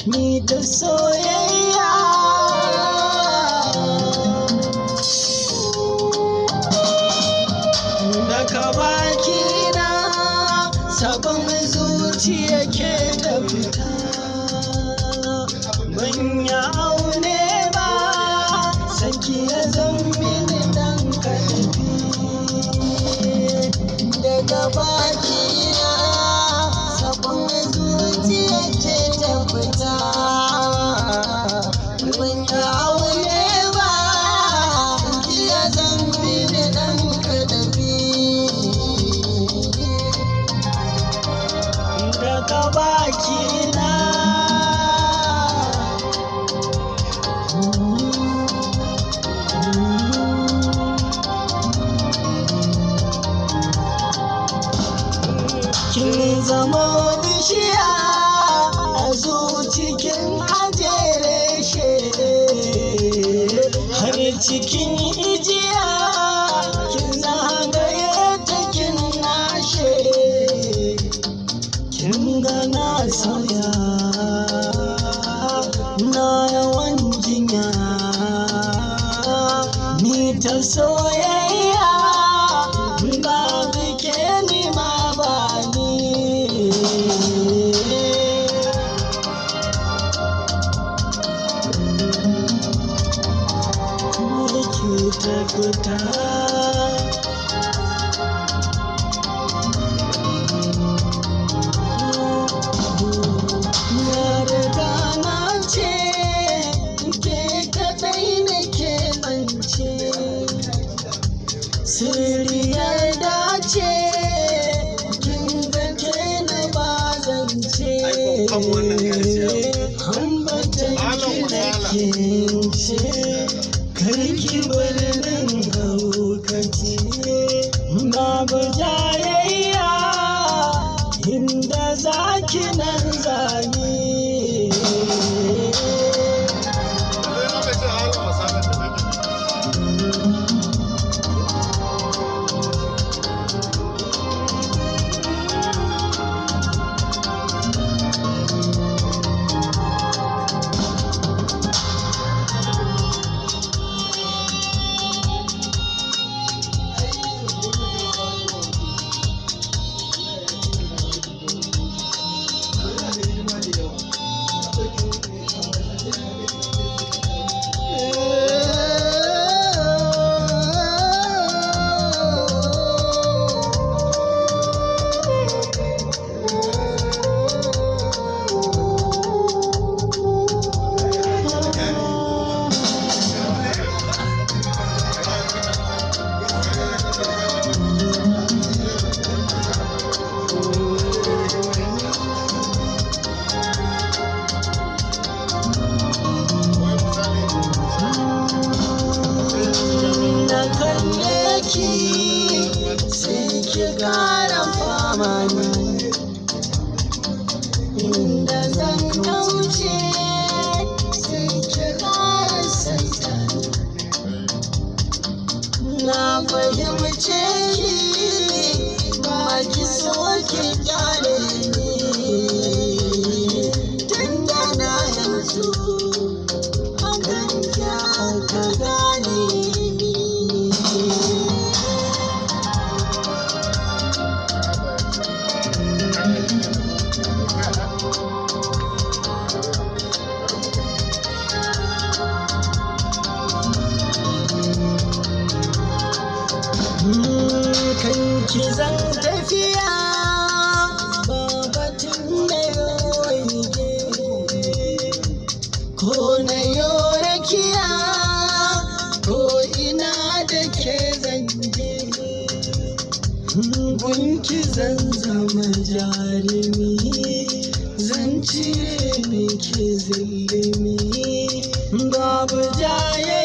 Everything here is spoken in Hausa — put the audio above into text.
Ni da soyayya daga bakina, sabon zuciya ke ta fita. Ban ya aune ba, sanki ya zammini dan karfi. Daga bakina, sabon zuciya ke ta fita. Ban ya aune ba, sanki ya zammini dan karfi. Daga bakina, kin zama bishiya a cikin ajere she, har cikin ijiya kin zagaye ta kin nashe. Kin ga na sauya, na yawan jinya, ni ta soyayya, babu ke ni ma ba ni. Ki ta fita. Siriyar dace, kin ga ke na bazance. Ambatan ki da kince, karki bar nan haukace. Babu jayayya, inda zaki nan zane. Sai ki ƙara fama ni, inda zan kauce sai ki ƙara saita ni. Na fahimce ki, ba ki so ki ƙyale ni, tunda na yanzu hakan ki aka gane ni. Kanki zan tafiya, babatun na yoyige, ko na yorakiya, ko ina da ke zanje. Gunki zan zama jarumi, zan cire miki zillimi, babu jaye